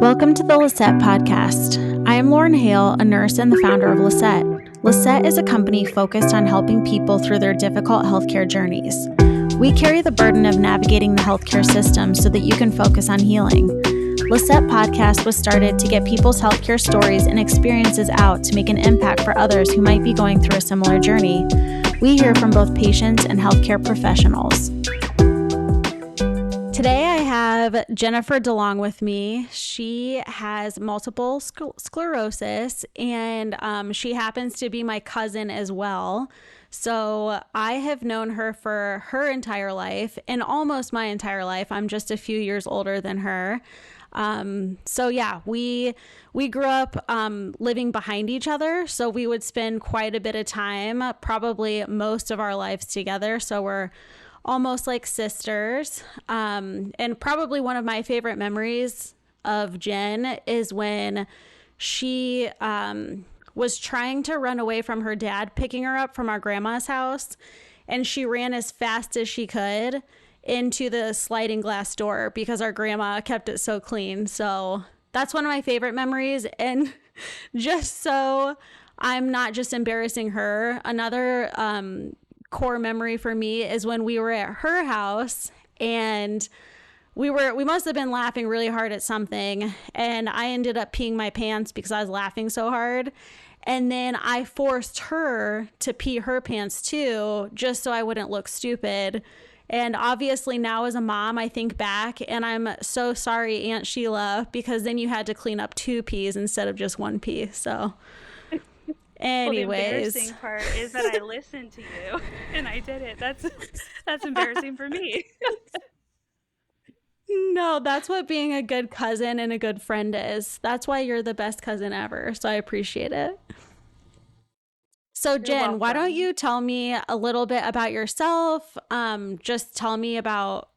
Welcome to the LahSET podcast. I am Lauren Hale, a nurse and the founder of LahSET. LahSET is a company focused on helping people through their difficult healthcare journeys. We carry the burden of navigating the healthcare system so that you can focus on healing. LahSET podcast was started to get people's healthcare stories and experiences out to make an impact for others who might be going through a similar journey. We hear from both patients and healthcare professionals. Today I have Jennifer DeLong with me. She has multiple sclerosis, and she happens to be my cousin as well. So I have known her for her entire life and almost my entire life. I'm just a few years older than her. We grew up living behind each other. So we would spend quite a bit of time, probably most of our lives together. So we're almost like sisters. And probably one of my favorite memories of Jen is when she was trying to run away from her dad picking her up from our grandma's house, and she ran as fast as she could into the sliding glass door because our grandma kept it so clean. So that's one of my favorite memories. And just so I'm not just embarrassing her, another core memory for me is when we were at her house and we must have been laughing really hard at something, and I ended up peeing my pants because I was laughing so hard. And then I forced her to pee her pants too, just so I wouldn't look stupid. And obviously now as a mom, I think back and I'm so sorry, Aunt Sheila, because then you had to clean up 2 pees instead of just 1 pee. So anyways. Well, the embarrassing part is that I listened to you and I did it. That's embarrassing for me. No, that's what being a good cousin and a good friend is. That's why you're the best cousin ever. So I appreciate it. So Jen, why don't you tell me a little bit about yourself? Just tell me about,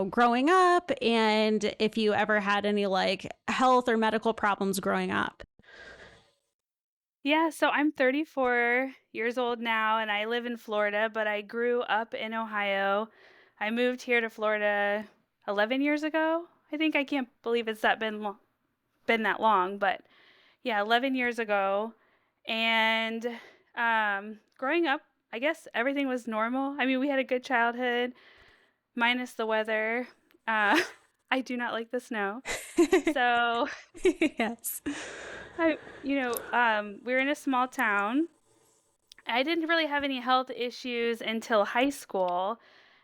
growing up and if you ever had any like health or medical problems growing up. Yeah, so I'm 34 years old now and I live in Florida, but I grew up in Ohio. I moved here to Florida 11 years ago. I can't believe it's been that long, but yeah, 11 years ago. And growing up, I guess everything was normal. I mean, we had a good childhood, minus the weather. Uh, I do not like the snow. So, Yes. we're in a small town. I didn't really have any health issues until high school,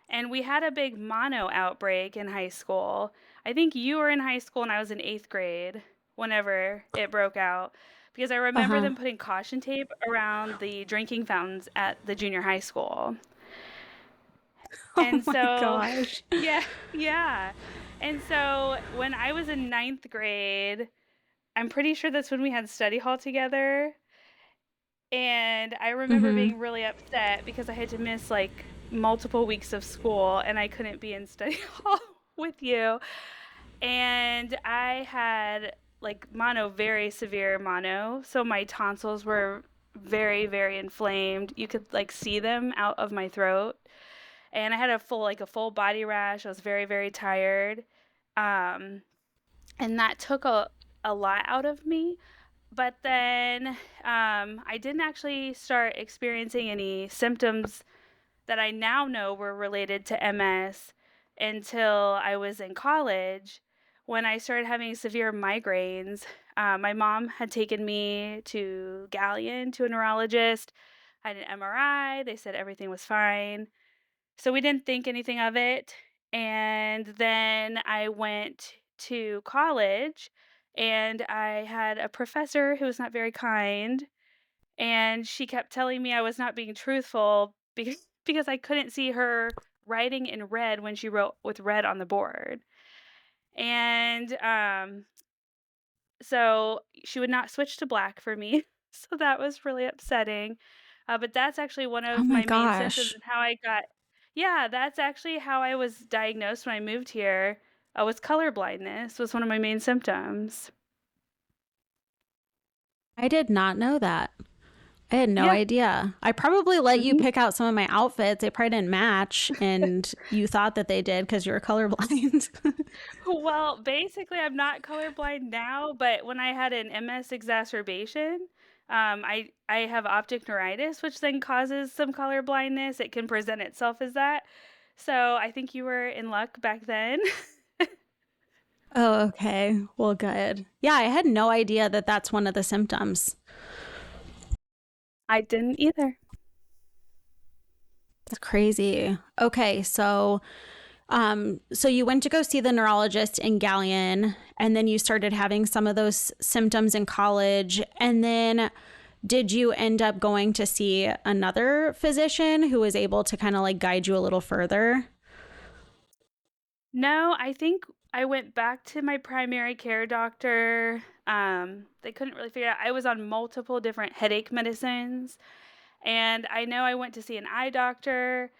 and we had a big mono outbreak in high school. I think you were in high school and I was in 8th grade whenever it broke out, because I remember Uh-huh. them putting caution tape around the drinking fountains at the junior high school. Oh And my so, gosh. yeah, yeah. And so when I was in 9th grade, I'm pretty sure that's when we had study hall together. And I remember Mm-hmm. being really upset because I had to miss like multiple weeks of school and I couldn't be in study hall with you. And I had like mono, very severe mono. So my tonsils were very, very inflamed. You could like see them out of my throat. And I had a full body rash. I was very, very tired. Um, and that took a lot out of me. But then I didn't actually start experiencing any symptoms that I now know were related to MS until I was in college when I started having severe migraines. My mom had taken me to Gallion to a neurologist. I had an MRI. They said everything was fine. So we didn't think anything of it. And then I went to college and I had a professor who was not very kind. And she kept telling me I was not being truthful because I couldn't see her writing in red when she wrote with red on the board. And so she would not switch to black for me. So that was really upsetting. But that's actually one Oh of my my main symptoms gosh. and how I got, yeah, that's actually how I was diagnosed when I moved here. Was color blindness was one of my main symptoms. I did not know that. I had no Yeah. idea. I probably let you hmm pick out some of my outfits. They probably didn't match, and you thought that they did because you were colorblind. Well, basically, I'm not colorblind now, but when I had an MS exacerbation, I have optic neuritis, which then causes some color blindness. It can present itself as that. So I think you were in luck back then. Oh, okay. Well, good. Yeah, I had no idea that that's one of the symptoms. I didn't either. That's crazy. Okay, so you went to go see the neurologist in Galleon, and then you started having some of those symptoms in college, and then did you end up going to see another physician who was able to kind of like guide you a little further? No, I think I went back to my primary care doctor. They couldn't really figure out. I was on multiple different headache medicines. And I know I went to see an eye doctor.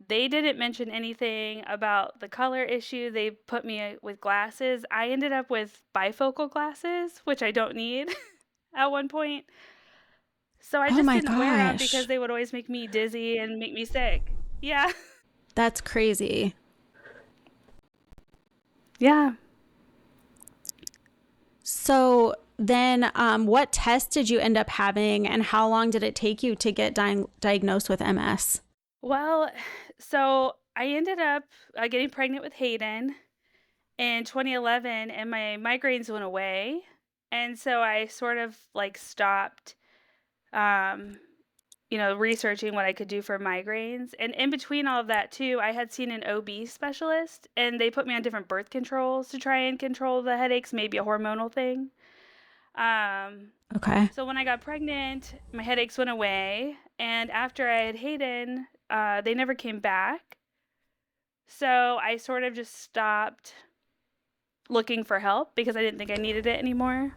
They didn't mention anything about the color issue. They put me with glasses. I ended up with bifocal glasses, which I don't need at one point. So I Oh just my didn't wear them because gosh. they would always make me dizzy and make me sick. Yeah. That's crazy. Yeah. So then, what test did you end up having, and how long did it take you to get diagnosed with MS? Well, so I ended up getting pregnant with Hayden in 2011 and my migraines went away. And so I sort of like stopped um, researching what I could do for migraines. And in between all of that, too, I had seen an OB specialist and they put me on different birth controls to try and control the headaches, maybe a hormonal thing. Um, Okay. so when I got pregnant, my headaches went away. And after I had Hayden, they never came back. So I sort of just stopped looking for help because I didn't think I needed it anymore.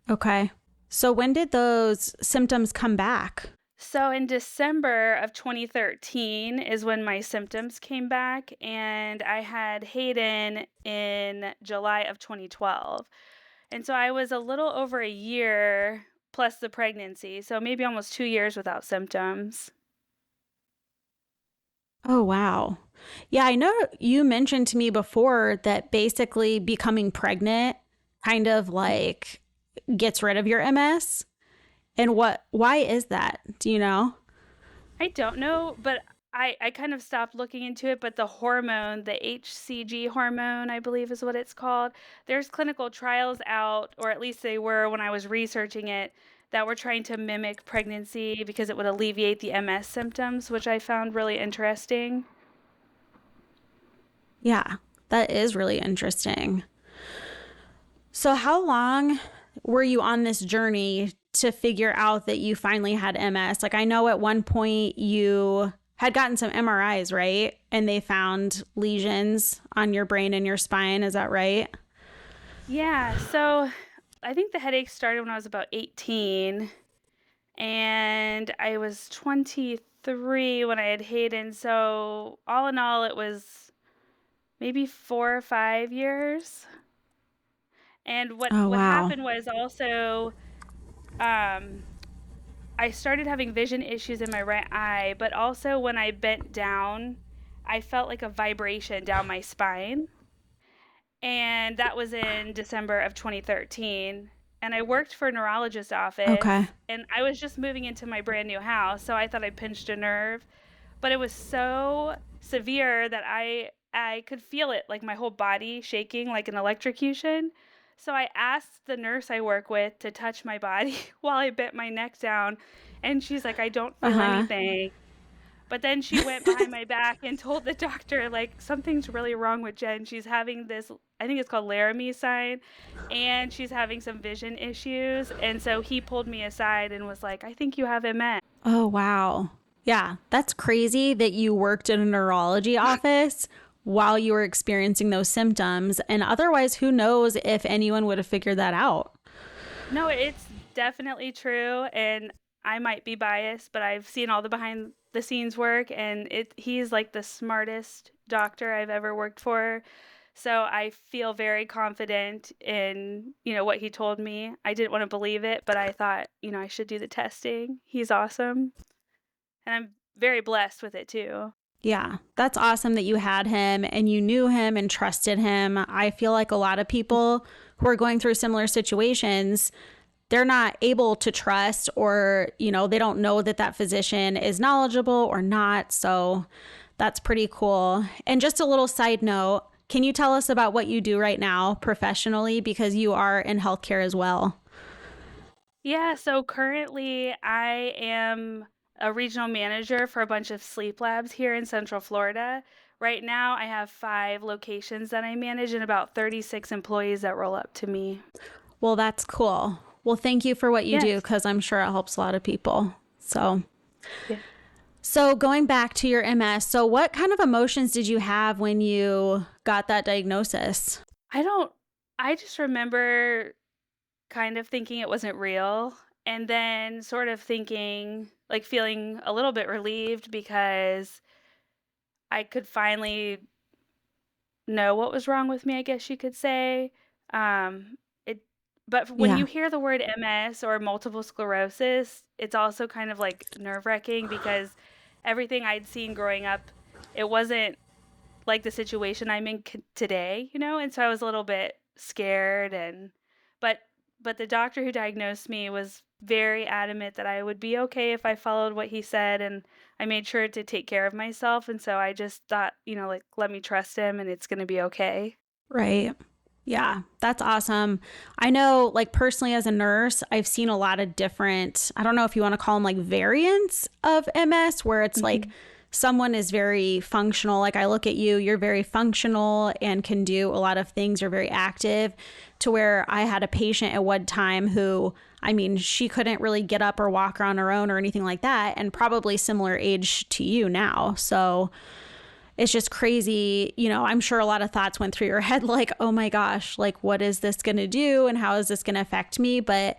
Okay. So when did those symptoms come back? So in December of 2013 is when my symptoms came back, and I had Hayden in July of 2012. And so I was a little over a year plus the pregnancy, so maybe almost 2 years without symptoms. Oh, wow. Yeah, I know you mentioned to me before that basically becoming pregnant kind of like gets rid of your MS. And why is that? Do you know? I don't know, but I kind of stopped looking into it. But the hormone, the HCG hormone, I believe is what it's called, there's clinical trials out, or at least they were when I was researching it, that were trying to mimic pregnancy because it would alleviate the MS symptoms, which I found really interesting. Yeah, that is really interesting. So, how long were you on this journey to figure out that you finally had MS? Like, I know at one point you had gotten some MRIs, right? And they found lesions on your brain and your spine. Is that right? Yeah, so I think the headaches started when I was about 18, and I was 23 when I had Hayden. So all in all, it was maybe 4 or 5 years. And what Oh, what wow. happened was also um, I started having vision issues in my right eye, but also when I bent down, I felt like a vibration down my spine. And that was in December of 2013. And I worked for a neurologist's Okay. office, and I was just moving into my brand new house, so I thought I pinched a nerve, but it was so severe that I could feel it, like my whole body shaking like an electrocution. So I asked the nurse I work with to touch my body while I bent my neck down, and she's like, "I don't Uh feel huh. anything." But then she went behind my back and told the doctor, like, something's really wrong with Jen. She's having this, I think it's called Laramie sign, and she's having some vision issues. And so he pulled me aside and was like, I think you have MS. Oh, wow. Yeah, that's crazy that you worked in a neurology office while you were experiencing those symptoms. And otherwise, who knows if anyone would have figured that out? No, it's definitely true. And I might be biased, but I've seen all the behind the scenes work, and he's like the smartest doctor I've ever worked for. So I feel very confident in, what he told me. I didn't want to believe it, but I thought, I should do the testing. He's awesome. And I'm very blessed with it too. Yeah, that's awesome that you had him and you knew him and trusted him. I feel like a lot of people who are going through similar situations, they're not able to trust, or, they don't know that that physician is knowledgeable or not. So that's pretty cool. And just a little side note, can you tell us about what you do right now professionally, because you are in healthcare as well? Yeah, so currently I am a regional manager for a bunch of sleep labs here in Central Florida. Right now, I have 5 locations that I manage and about 36 employees that roll up to me. Well, that's cool. Well, thank you for what you do, Yes. because I'm sure it helps a lot of people. So, Yeah. so going back to your MS, so what kind of emotions did you have when you got that diagnosis? I don't, I just remember kind of thinking it wasn't real and then sort of thinking, like feeling a little bit relieved because I could finally know what was wrong with me, I guess you could say. It but when Yeah. you hear the word MS or multiple sclerosis, it's also kind of like nerve-wracking because everything I'd seen growing up, it wasn't like the situation I'm in today, and so I was a little bit scared but but the doctor who diagnosed me was very adamant that I would be okay if I followed what he said, and I made sure to take care of myself, and so I just thought, like, let me trust him and it's going to be okay. Right. Yeah, that's awesome. I know, like, personally as a nurse, I've seen a lot of different, I don't know if you want to call them like variants of MS, where it's like Mhm. someone is very functional. Like, I look at you, you're very functional and can do a lot of things. You're very active, to where I had a patient at one time who, I mean, she couldn't really get up or walk on her own or anything like that, and probably similar age to you now. So, it's just crazy. I'm sure a lot of thoughts went through your head, like, oh my gosh, like, what is this going to do? And how is this going to affect me? But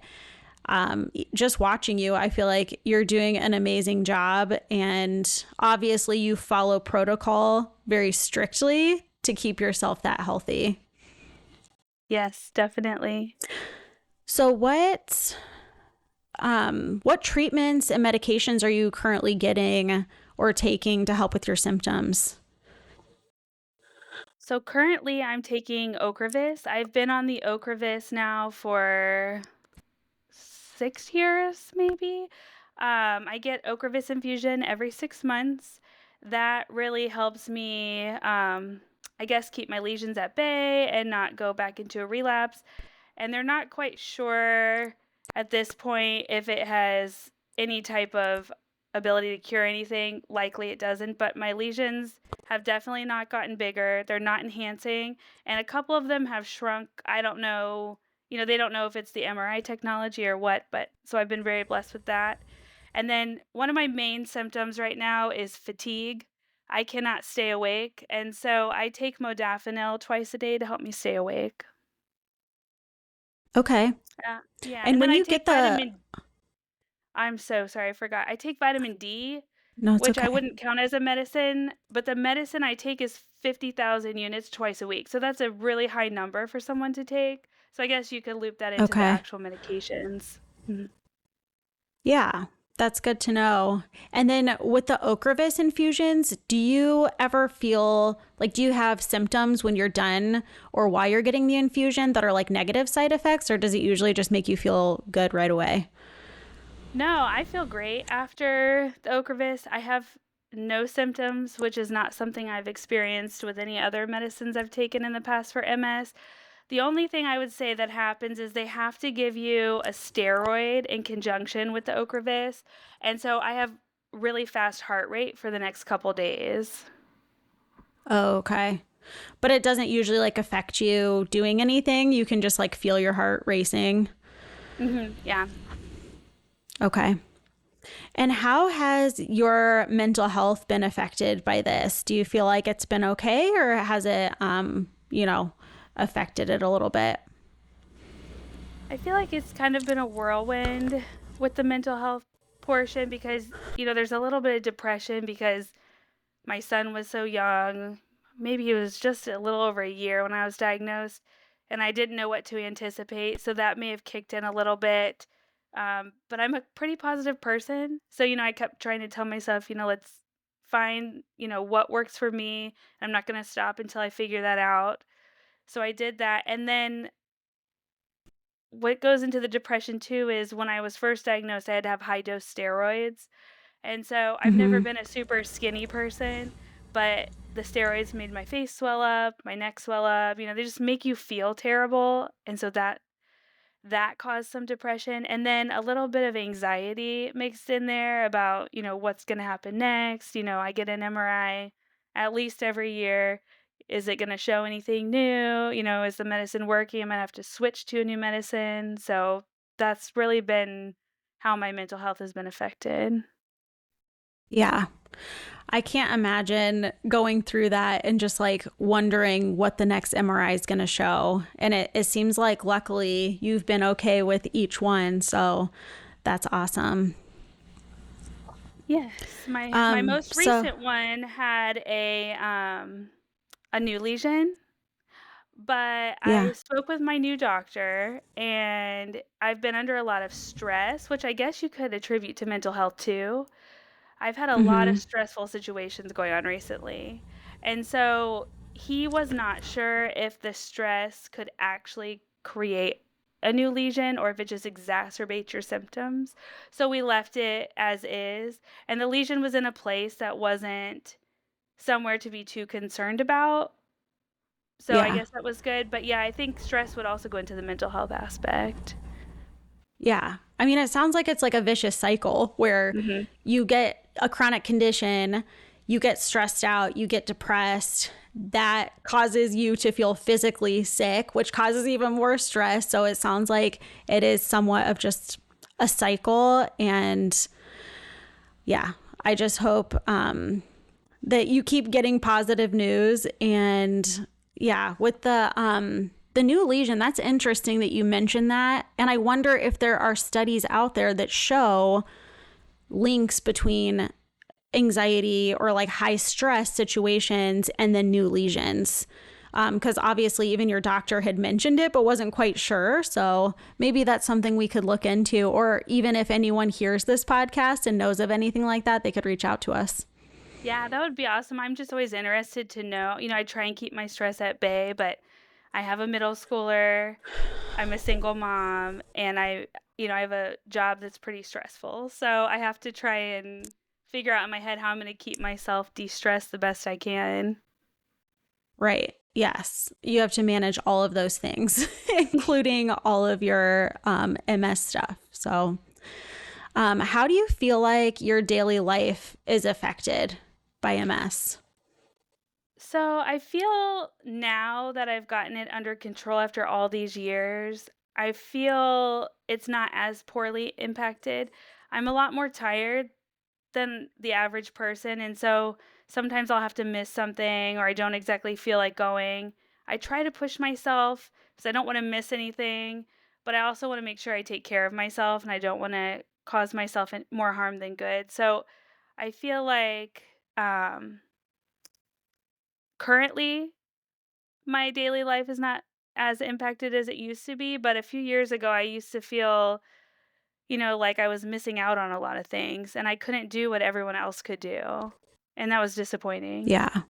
just watching you, I feel like you're doing an amazing job. And obviously, you follow protocol very strictly to keep yourself that healthy. Yes, definitely. So, what treatments and medications are you currently getting or taking to help with your symptoms? So currently I'm taking Ocrevus. I've been on the Ocrevus now for 6 years, maybe. I get Ocrevus infusion every 6 months. That really helps me, I guess, keep my lesions at bay and not go back into a relapse. And they're not quite sure at this point if it has any type of ability to cure anything. Likely it doesn't, but my lesions have definitely not gotten bigger. They're not enhancing, and a couple of them have shrunk. I don't know, they don't know if it's the MRI technology or what, but so I've been very blessed with that. And then one of my main symptoms right now is fatigue. I cannot stay awake, and so I take modafinil twice a day to help me stay awake. Okay. Yeah, And and then when I you get take the, vitamin I'm so sorry, I forgot. I take vitamin D, no, it's which I okay. wouldn't count as a medicine, but the medicine I take is 50,000 units twice a week. So that's a really high number for someone to take. So I guess you could loop that into the Okay. actual medications. Mhm. Yeah, that's good to know. And then with the Ocrevus infusions, do you ever feel like, do you have symptoms when you're done or while you're getting the infusion that are like negative side effects, or does it usually just make you feel good right away? No, I feel great after the Ocrevus. I have no symptoms, which is not something I've experienced with any other medicines I've taken in the past for MS. The only thing I would say that happens is they have to give you a steroid in conjunction with the Ocrevus, and so I have really fast heart rate for the next couple days. Oh, okay. But it doesn't usually like affect you doing anything. You can just like feel your heart racing. Yeah. Okay. And how has your mental health been affected by this? Do you feel like it's been okay, or has it, affected it a little bit? I feel like it's kind of been a whirlwind with the mental health portion because, there's a little bit of depression because my son was so young. maybe it was just a little over a year when I was diagnosed, and I didn't know what to anticipate. So that may have kicked in a little bit. But I'm a pretty positive person. So, I kept trying to tell myself, let's find, what works for me. I'm not going to stop until I figure that out. So I did that. And then what goes into the depression too is when I was first diagnosed, I had to have high dose steroids. And so I've never Mm-hmm. been a super skinny person, but the steroids made my face swell up, my neck swell up, they just make you feel terrible. And so that caused some depression, and then a little bit of anxiety mixed in there about, what's going to happen next. I get an MRI at least every year. Is it going to show anything new? Is the medicine working? I'm going to have to switch to a new medicine. So that's really been how my mental health has been affected. Yeah. I can't imagine going through that and just like wondering what the next MRI is going to show. And it seems like luckily you've been okay with each one. So that's awesome. Yes, my most So recent one had a new lesion. But I yeah. spoke with my new doctor, and I've been under a lot of stress, which I guess you could attribute to mental health too. I've had a lot of Mm-hmm. stressful situations going on recently. And so he was not sure if the stress could actually create a new lesion or if it just exacerbates your symptoms. So we left it as is, and the lesion was in a place that wasn't somewhere to be too concerned about. So I Yeah. guess that was good, but yeah, I think stress would also go into the mental health aspect. Yeah. I mean, it sounds like it's like a vicious cycle where Mhm. you get a chronic condition, you get stressed out, you get depressed. That causes you to feel physically sick, which causes even more stress. So it sounds like it is somewhat of just a cycle. And yeah, I just hope that you keep getting positive news. And yeah, with the new lesion, that's interesting that you mentioned that. And I wonder if there are studies out there that show links between anxiety or like high stress situations and then new lesions. Because obviously, even your doctor had mentioned it, but wasn't quite sure. So maybe that's something we could look into. Or even if anyone hears this podcast and knows of anything like that, they could reach out to us. Yeah, that would be awesome. I'm just always interested to know. I try and keep my stress at bay, but I have a middle schooler, I'm a single mom, and I have a job that's pretty stressful. So I have to try and figure out in my head how I'm going to keep myself de-stressed the best I can. Right. Yes. You have to manage all of those things, including all of your MS stuff. So, how do you feel like your daily life is affected by MS? So I feel now that I've gotten it under control after all these years, I feel it's not as poorly impacted. I'm a lot more tired than the average person, and so sometimes I'll have to miss something or I don't exactly feel like going. I try to push myself because I don't want to miss anything, but I also want to make sure I take care of myself and I don't want to cause myself more harm than good. So I feel like um, currently my daily life is not as impacted as it used to be, but a few years ago, I used to feel, like I was missing out on a lot of things and I couldn't do what everyone else could do. And that was disappointing. Yeah.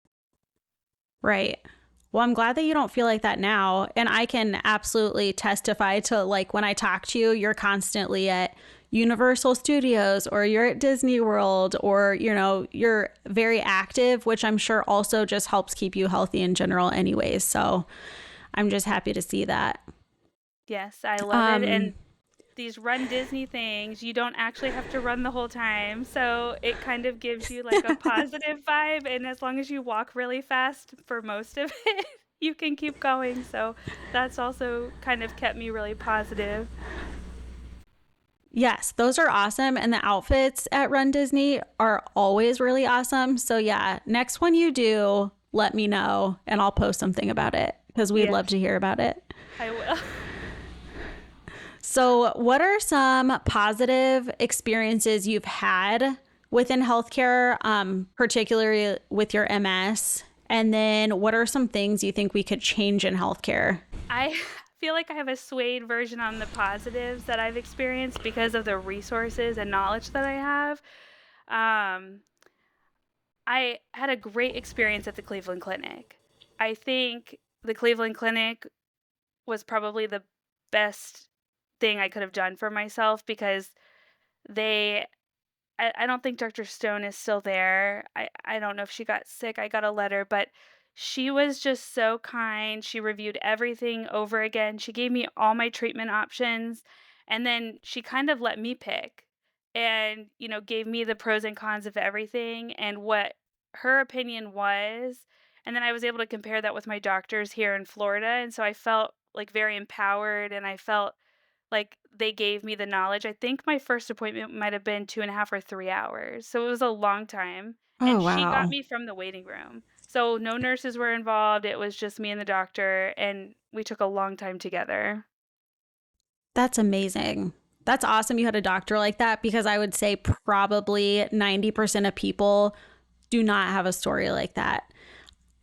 Right. Well, I'm glad that you don't feel like that now. And I can absolutely testify to like when I talk to you, you're constantly at Universal Studios or you're at Disney World or, you're very active, which I'm sure also just helps keep you healthy in general, anyways. So I'm just happy to see that. Yes, I love it. Um, And these Run Disney things, you don't actually have to run the whole time. So it kind of gives you like a positive vibe. And as long as you walk really fast for most of it, you can keep going. So that's also kind of kept me really positive. yes, those are awesome. And the outfits at Run Disney are always really awesome. So, yeah, next one you do, let me know and I'll post something about it because we'd love Yes, to hear about it. I will. So, what are some positive experiences you've had within healthcare, particularly with your MS? And then what are some things you think we could change in healthcare? I feel like I have a swayed version on the positives that I've experienced because of the resources and knowledge that I have. Um, I had a great experience at the Cleveland Clinic. I think the Cleveland Clinic was probably the best thing I could have done for myself because they I don't think Dr. Stone is still there. I don't know if she got sick. I got a letter, but she was just so kind. She reviewed everything over again. She gave me all my treatment options, and then she kind of let me pick and, gave me the pros and cons of everything and what her opinion was. And then I was able to compare that with my doctors here in Florida. And so I felt like very empowered and I felt like, they gave me the knowledge. I think my first appointment might have been 2.5 or 3 hours, so it was a long time, Oh, and she got wow. me from the waiting room. So no nurses were involved, it was just me and the doctor, and we took a long time together. That's amazing. That's awesome you had a doctor like that because I would say probably 90% of people do not have a story like that,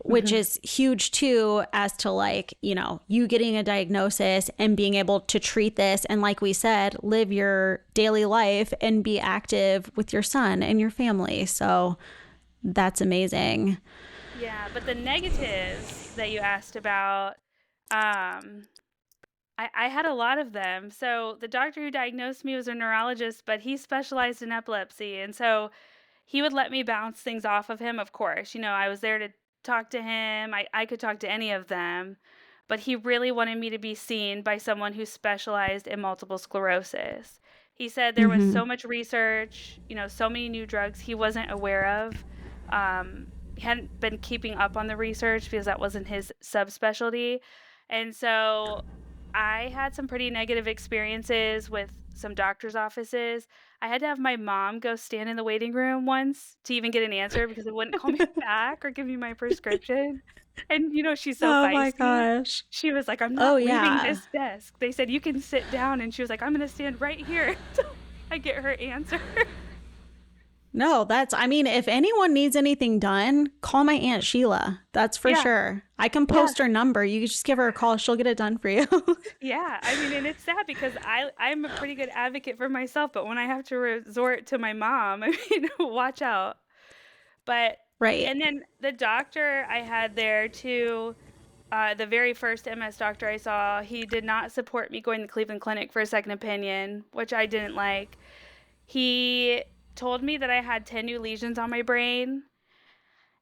which Mhm. is huge too, as to like, you getting a diagnosis and being able to treat this. And like we said, live your daily life and be active with your son and your family. So that's amazing. Yeah, but the negatives that you asked about, um, I had a lot of them. So the doctor who diagnosed me was a neurologist, but he specialized in epilepsy, and so he would let me bounce things off of him, of course. I was there to talk to him. I could talk to any of them, but he really wanted me to be seen by someone who specialized in multiple sclerosis. He said there was Mm-hmm. so much research, so many new drugs he wasn't aware of. He hadn't been keeping up on the research because that wasn't his subspecialty. And so I had some pretty negative experiences with some doctor's offices. I had to have my mom go stand in the waiting room once to even get an answer because it wouldn't call me back or give me my prescription. And she's so Oh my feisty. gosh. She was like, "I'm Oh, not leaving yeah. this desk." They said, "You can sit down." And she was like, "I'm going to stand right here until I get her answer." No, I mean, if anyone needs anything done, call my Aunt Sheila. That's for Yeah. sure. I can Yeah. post her number. You can just give her a call. She'll get it done for you. Yeah. I mean, and it's sad because I'm a pretty good advocate for myself, but when I have to resort to my mom, I mean, watch out. But Right. and then the doctor I had there too, the very first MS doctor I saw, he did not support me going to Cleveland Clinic for a second opinion, which I didn't like. He told me that I had 10 new lesions on my brain,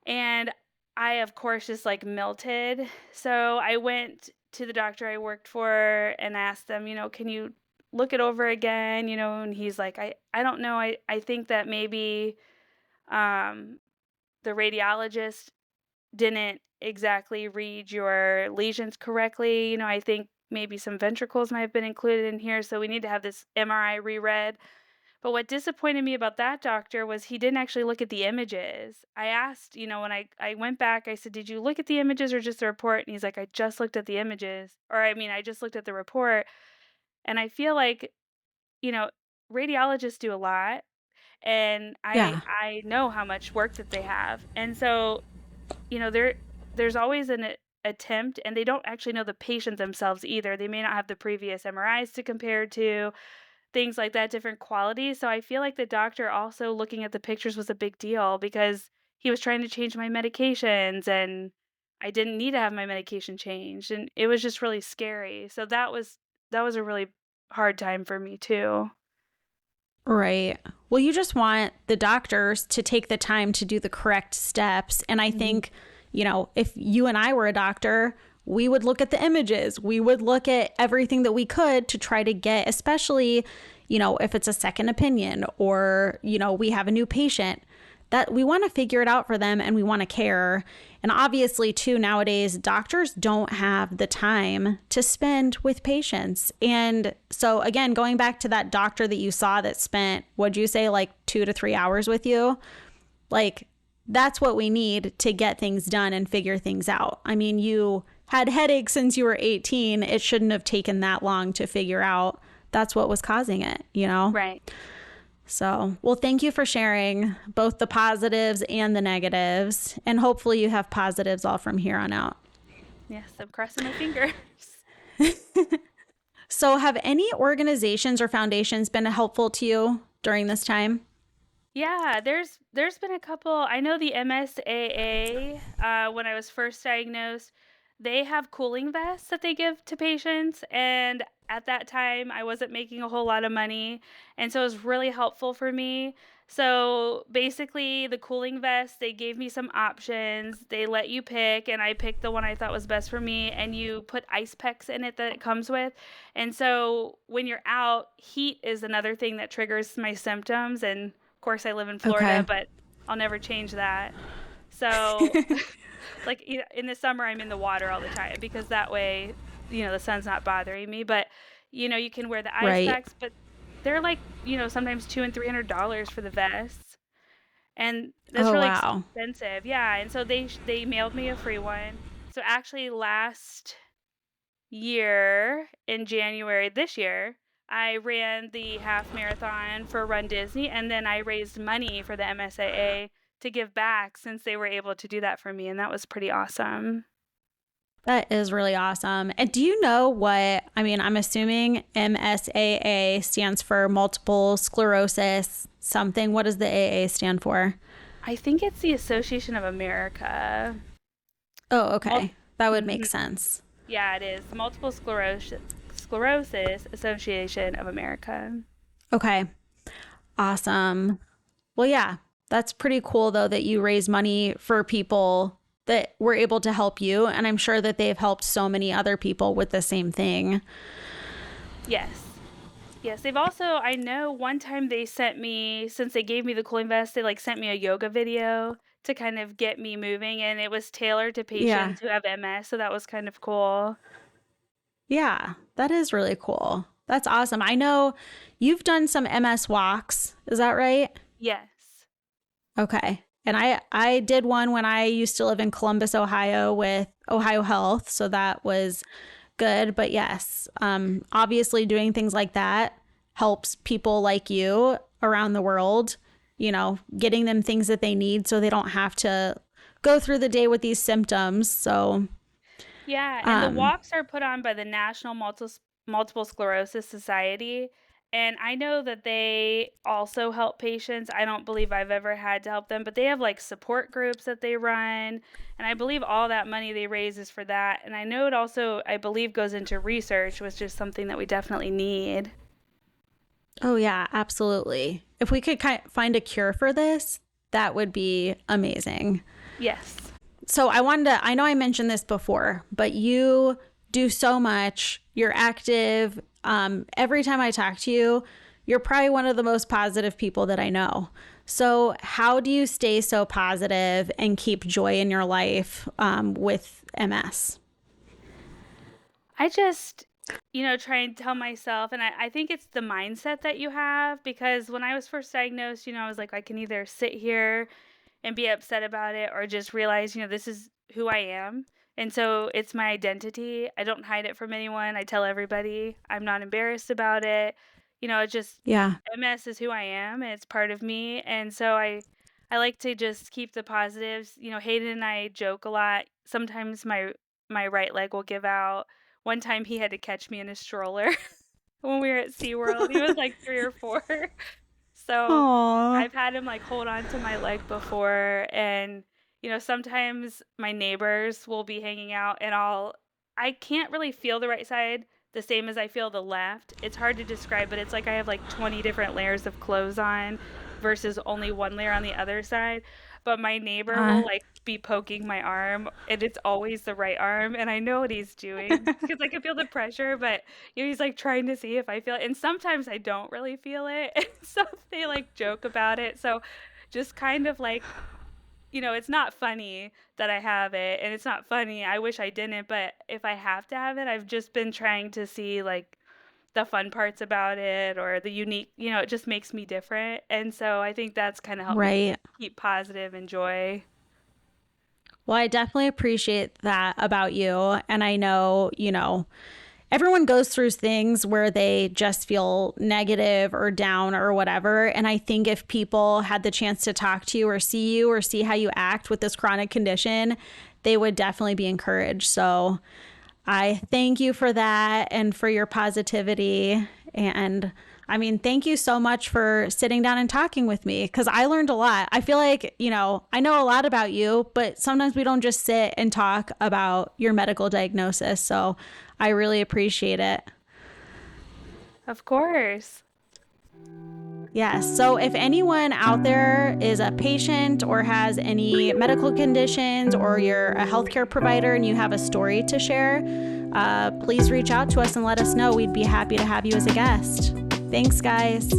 and I, of course, just like melted. So I went to the doctor I worked for and asked them, can you look it over again? And he's like, I don't know. I think that maybe um, the radiologist didn't exactly read your lesions correctly. I think maybe some ventricles might have been included in here, so we need to have this MRI reread. But what disappointed me about that doctor was he didn't actually look at the images. I asked, when I went back, I said, "Did you look at the images or just the report?" And he's like, "I just looked at the images." Or I mean, I just looked at the report. And I feel like, you know, radiologists do a lot and I Yeah. I know how much work that they have. And so there's always attempt, and they don't actually know the patient themselves either. They may not have the previous MRIs to compare to, things like that, different qualities. So I feel like the doctor also looking at the pictures was a big deal because he was trying to change my medications and I didn't need to have my medication changed, and it was just really scary. So that was a really hard time for me too. Right. Well, you just want the doctors to take the time to do the correct steps. And I Mhm. think, if you and I were a doctor, we would look at the images. We would look at everything that we could to try to get, especially, if it's a second opinion or, we have a new patient, that we want to figure it out for them and we want to care. And obviously, too, nowadays, doctors don't have the time to spend with patients. And so, again, going back to that doctor that you saw that spent, what'd you say, like 2 to 3 hours with you? Like, that's what we need to get things done and figure things out. I mean, you had headaches since you were 18. It shouldn't have taken that long to figure out that's what was causing it, you know? Right. So, well, thank you for sharing both the positives and the negatives. And hopefully you have positives all from here on out. Yes, I'm crossing my fingers. So, have any organizations or foundations been helpful to you during this time? Yeah, there's been a couple. I know the MSAA, when I was first diagnosed, they have cooling vests that they give to patients, and at that time I wasn't making a whole lot of money, and so it was really helpful for me. So basically, the cooling vest, they gave me some options. They let you pick, and I picked the one I thought was best for me, and you put ice packs in it that it comes with. And so when you're out, heat is another thing that triggers my symptoms, and of course, I live in Florida, Okay. but I'll never change that. So, like in the summer, I'm in the water all the time because that way, the sun's not bothering me. But you can wear the ice Right. packs, but they're like, sometimes $200 and $300 for the vests, and that's Oh, really wow. expensive. Yeah, and so they mailed me a free one. So actually, last year in January this year, I ran the half marathon for Run Disney, and then I raised money for the MSAA to give back since they were able to do that for me, and that was pretty awesome. That is really awesome. And do you know what? I mean, I'm assuming MSAA stands for multiple sclerosis something. What does the AA stand for? I think it's the Association of America. Oh, Mul- okay. That would make mhm. sense. Yeah, it is. The Multiple Sclerosis Association of America. Okay. Awesome. Well, yeah, that's pretty cool, though, that you raise money for people that were able to help you. And I'm sure that they've helped so many other people with the same thing. Yes. Yes, they've also, I know one time they sent me, since they gave me the cooling vest, they like sent me a yoga video to kind of get me moving, and it was tailored to Yeah. patients who have MS, so that was kind of cool. Yeah. That is really cool. That's awesome. I know you've done some MS walks. Is that right? Yes. Okay. And I did one when I used to live in Columbus, Ohio with Ohio Health, so that was good. But yes, obviously doing things like that helps people like you around the world, getting them things that they need so they don't have to go through the day with these symptoms. So, Yeah, and the um, walks are put on by the National Multiple Sclerosis Society, and I know that they also help patients. I don't believe I've ever had to help them, but they have like support groups that they run, and I believe all that money they raise is for that. And I know it also, I believe, goes into research, which is something that we definitely need. oh, yeah, absolutely. If we could find a cure for this, that would be amazing. Yes. So I know I mentioned this before, but you do so much. You're active. Every time I talk to you, you're probably one of the most positive people that I know. So, how do you stay so positive and keep joy in your life with MS? I just, try and tell myself, and I think it's the mindset that you have because when I was first diagnosed, I was like, I can either sit here and be upset about it or just realize, this is who I am. And so it's my identity. I don't hide it from anyone. I tell everybody. I'm not embarrassed about it. It's just Yeah. MS is who I am and it's part of me. And so I like to just keep the positives. Hayden and I joke a lot. Sometimes my right leg will give out. One time he had to catch me in a stroller when we were at SeaWorld. He was like 3 or 4. So Aw. I've had him like hold on to my leg before, and sometimes my neighbors will be hanging out and I can't really feel the right side the same as I feel the left. It's hard to describe, but it's like I have like 20 different layers of clothes on versus only one layer on the other side. But my neighbor will Uh, like be poking my arm, and it's always the right arm, and I know what he's doing because I can feel the pressure, but he's like trying to see if I feel it. And sometimes I don't really feel it. And so they like joke about it. So just kind of like, it's not funny that I have it, and it's not funny. I wish I didn't, but if I have to have it, I've just been trying to see like the fun parts about it or the unique, it just makes me different. And so I think that's kind of helped me right. keep positive and joy. Well, I definitely appreciate that about you. And I know, everyone goes through things where they just feel negative or down or whatever. And I think if people had the chance to talk to you or see how you act with this chronic condition, they would definitely be encouraged. So I thank you for that and for your positivity. And I mean, thank you so much for sitting down and talking with me, because I learned a lot. I feel like, I know a lot about you, but sometimes we don't just sit and talk about your medical diagnosis. So I really appreciate it. Of course. Yes. So if anyone out there is a patient or has any medical conditions, or you're a healthcare provider and you have a story to share, please reach out to us and let us know. We'd be happy to have you as a guest. Thanks, guys.